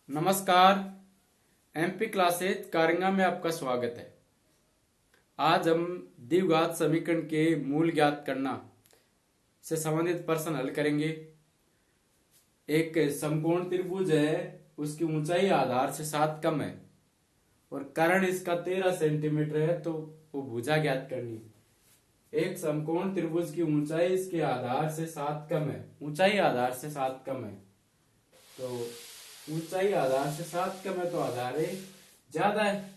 नमस्कार। MP classes कारिंगा में आपका स्वागत है। आज हम द्विघात समीकरण के मूल ज्ञात करना से संबंधित प्रश्न हल करेंगे। एक समकोण त्रिभुज है, उसकी ऊंचाई आधार से 7 कम है और कर्ण इसका 13 सेंटीमीटर है, तो वो भुजा ज्ञात करनी है। एक समकोण त्रिभुज की ऊंचाई इसके आधार से 7 कम है, ऊंचाई आधार से 7 कम है, तो ऊंचाई आधार से 7 कम है तो आधार ए ज्यादा है।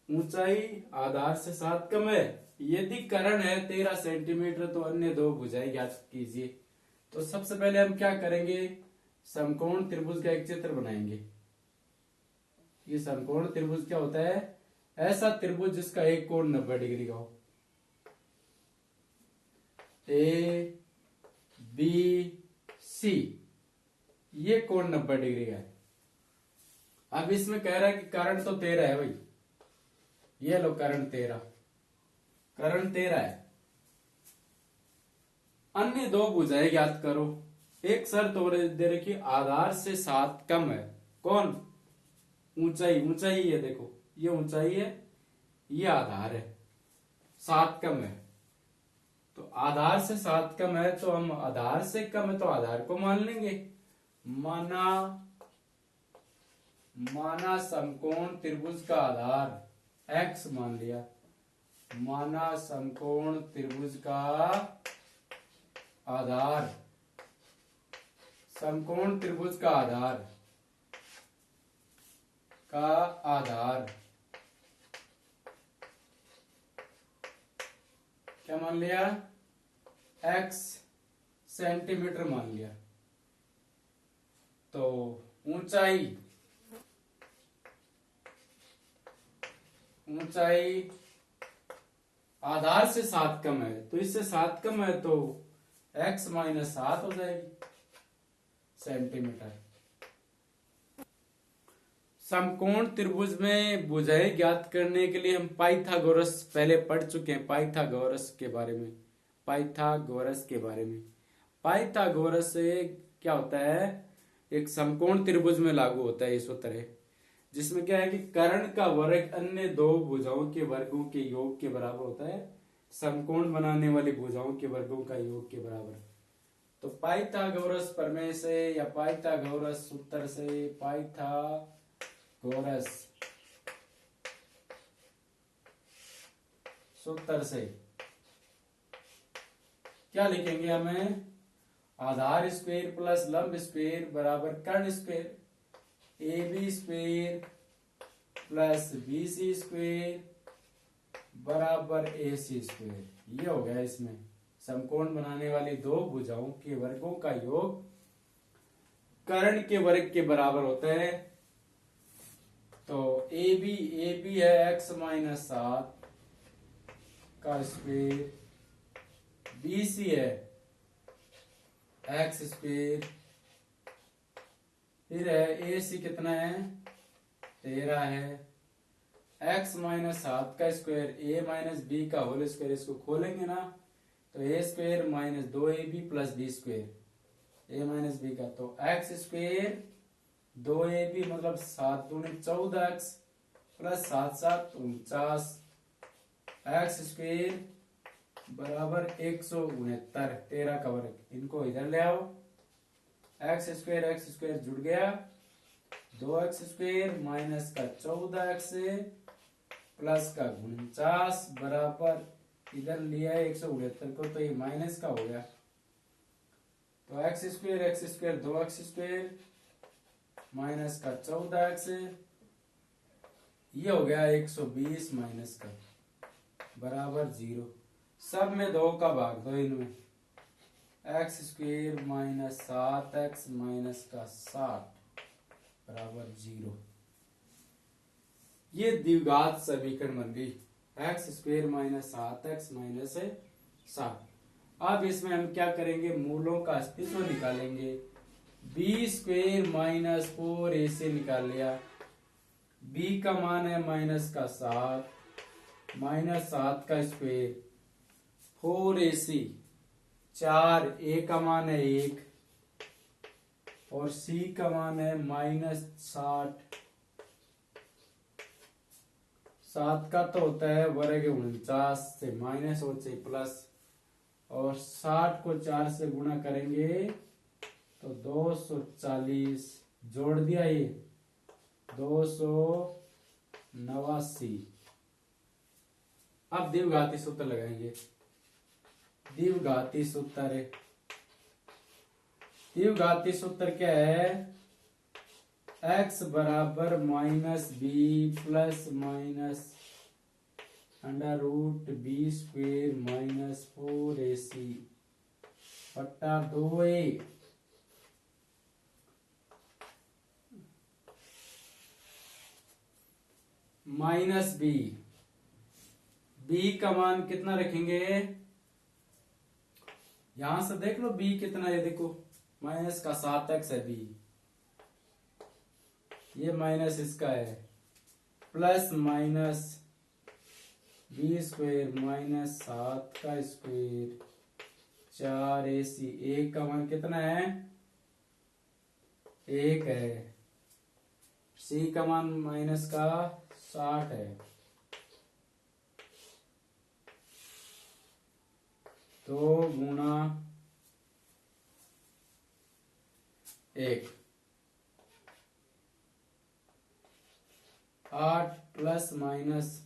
ऊंचाई आधार से 7 कम है, यदि कर्ण है 13 सेंटीमीटर तो अन्य दो भुजाएं ज्ञात कीजिए। तो सबसे पहले हम क्या करेंगे, समकोण त्रिभुज का एक चित्र बनाएंगे। ये समकोण त्रिभुज क्या होता है? ऐसा त्रिभुज जिसका एक कोण 90 डिग्री का हो। ए बी सी, ये कोण 90 डिग्री का है। अब इसमें कह रहा है कि कर्ण तो 13 है भाई, ये लो कर्ण 13 है। अन्य दो भुजाएं ज्ञात करो। एक शर्त और दे रखी, आधार से 7 कम है। कौन? ऊंचाई। ऊंचाई ये देखो, ये ऊंचाई है, ये आधार है, 7 कम है। तो आधार से 7 कम है तो हम आधार से कम है तो आधार को मान लेंगे। माना समकोण त्रिभुज का आधार x मान लिया। माना समकोण त्रिभुज का आधार, समकोण त्रिभुज का आधार क्या मान लिया? x सेंटीमीटर मान लिया। तो ऊंचाई आधार से 7 कम है, तो इससे 7 कम है तो x माइनस 7 हो जाएगी सेंटीमीटर। समकोण त्रिभुज में भुजाएं ज्ञात करने के लिए हम पाइथागोरस पहले पढ़ चुके हैं। पाइथागोरस के बारे में पाइथागोरस से क्या होता है, एक समकोण त्रिभुज में लागू होता है ये सूत्र है, जिसमें क्या है कि कर्ण का वर्ग अन्य दो भुजाओं के वर्गों के योग के बराबर होता है, समकोण बनाने वाली भुजाओं के वर्गों का योग के बराबर। तो पाइथागोरस प्रमेय से या पाइथागोरस सूत्र से, पाइथागोरस सूत्र से क्या लिखेंगे हमें? आधार स्क्वायर प्लस लंब स्क्वायर बराबर कर्ण square, AB square plus BC square बराबर AC स्क्वायर। ये हो गया इसमें समकोण बनाने वाली दो भुजाओं के वर्गों का योग कर्ण के वर्ग के बराबर होता है। तो AB है x माइनस 7 का स्क्वायर, BC है x स्क्वायर, फिर है AC कितना है? 13 है। x माइनस 7 का स्क्वायर, a माइनस बी का होल स्क्वायर, इसको खोलेंगे ना तो a square minus 2ab plus B square, a minus B का, तो x स्क्वायर 2ab मतलब 7 दूनी 14x प्लस 7 7 49, x स्क्वायर बराबर 169, 13 का वर्ग। इनको इधर ले आओ, x स्क्वायर जुड़ गया, 2x स्क्वायर माइनस का 14x प्लस का 49 बराबर इधर लिया है 169 को, तो ये माइनस का हो गया। तो x square 2x square minus का 14x, ये हो गया 120 माइनस का बराबर 0। सब में 2 का भाग दो इनमें, x square minus 7x minus का 60 बराबर 0। ये द्विघात समीकरण बन गई, x square minus 7x minus 60। अब इसमें हम क्या करेंगे, मूलों का अस्तित्व निकालेंगे। b स्क्वायर माइनस 4ac निकाल लिया, b का मान है माइनस का 7 माइनस 7 का स्क्वायर 4ac 4, a का मान है 1 और सी का मान है -60। 7 का तो होता है वर्ग 49 से माइनस और से प्लस, और 60 को 4 से गुणा करेंगे तो 240, जोड़ दिया ये 289। अब द्विघाती सूत्र लगाएंगे। द्विघाती सूत्र क्या है? x बराबर -b plus minus √b² -4ac बट्टा 2a माइनस बी का मान कितना रखेंगे? यहां से देख लो b कितना है, देखो माइनस का 7x है b, ये माइनस इसका है, प्लस माइनस b² -7² 4ac। एक का मान कितना है? 1 है। c का मान माइनस का 60 है, तो गुणा 1, 8 प्लस माइनस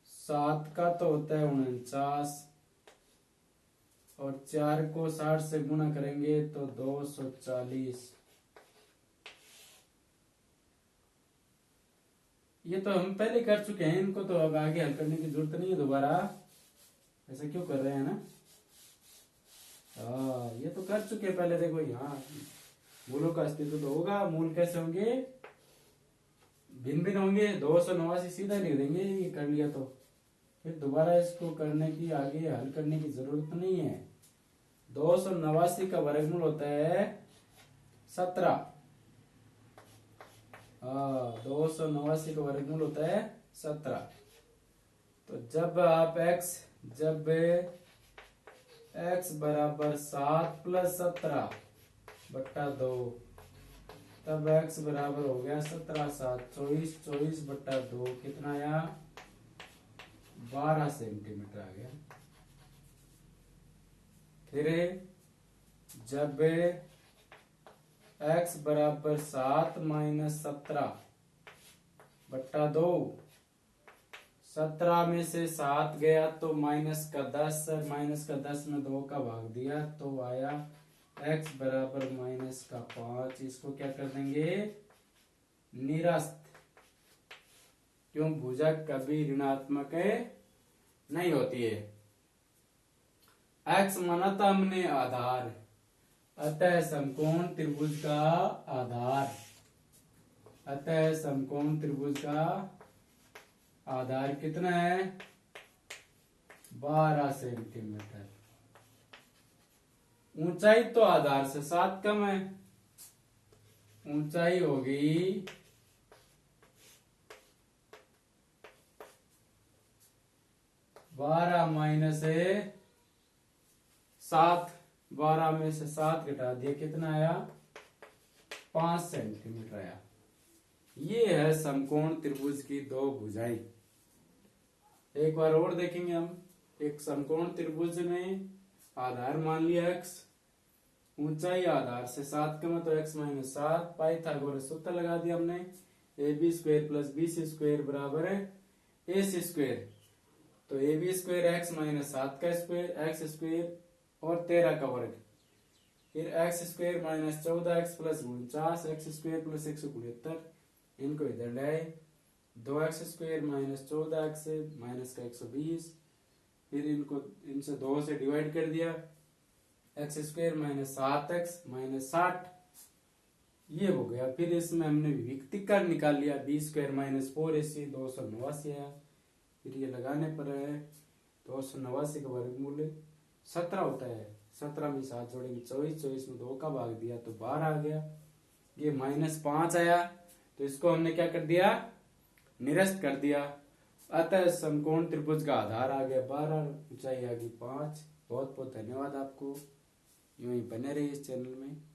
7 का तो होता है 49, और 4 को 60 से गुणा करेंगे तो 240। ये तो हम पहले कर चुके हैं, इनको तो अब आगे हल करने की जरूरत नहीं है दोबारा। ऐसा क्यों कर रहे हैं ना? ये तो कर चुके हैं पहले। देखो यहाँ मूलों का अस्तित्व तो होगा। मूल कैसे होंगे? भिन्न भिन्न होंगे। 289 सीधा लिख देंगे, ये कर लिया तो फिर दोबारा इसको करने की, आगे हल करने की जरूरत नहीं है। 289 का वर्गमूल होता है 17। 289 का वर्गमूल होता है 17। तो जब x बराबर 7 प्लस 17 बट्टा 2, तब x बराबर हो गया 17 7 24, 24 बट्टा 2 कितना आया? 12 सेंटीमीटर आ गया। फिर जब x बराबर 7 माइनस 17 बट्टा 2, 17 में से 7 गया तो माइनस का 10, माइनस का 10 में 2 का भाग दिया तो आया x बराबर माइनस का 5। इसको क्या कर देंगे? निरस्त। क्यों? भुजक कभी ऋणात्मक नहीं होती है। x माना था हमने आधार, अतः समकोण त्रिभुज का आधार, अतः समकोण त्रिभुज का आधार कितना है? 12 सेंटीमीटर। ऊंचाई तो आधार से 7 कम है, ऊंचाई होगी 12 माइनस 7। 12 में से 7 घटा दिया, कितना आया? 5 सेंटीमीटर आया। ये है समकोण त्रिभुज की दो भुजाएं। एक बार और देखेंगे हम। एक समकोण त्रिभुज में आधार मान लिया x, ऊंचाई आधार से 7 कम है तो x माइनस 7। पाइथागोरस सूत्र लगा दिया हमने, ab² प्लस bc² बराबर है ac²। तो ab² x माइनस 7 का स्क्वायर, x² और 13 का वर्ग, फिर x² minus 14x plus 49, x² plus 173, इनको इधर ले आए। 2x² माइनस 14x माइनस का 120, फिर इनको इनसे 2 से डिवाइड कर दिया, x² माइनस 7x माइनस 60, ये हो गया। फिर इसमें हमने विभक्तिकर निकाल लिया, b² माइनस 4ac 289 आया। फिर ये लगाने पर है 289 का वर्गमूल 17 होता है। 17 में 7 जोड़ेंगे 24, 24 में 2 का भाग दिया तो 12 आ गया। ये -5 आया, तो इसको हमने क्या कर दिया? निरस्त कर दिया। अतः समकोण त्रिभुज का आधार आ गया 12, ऊंचाई आ गई 5। बहुत बहुत धन्यवाद आपको। यूं ही बने रहिए इस चैनल में।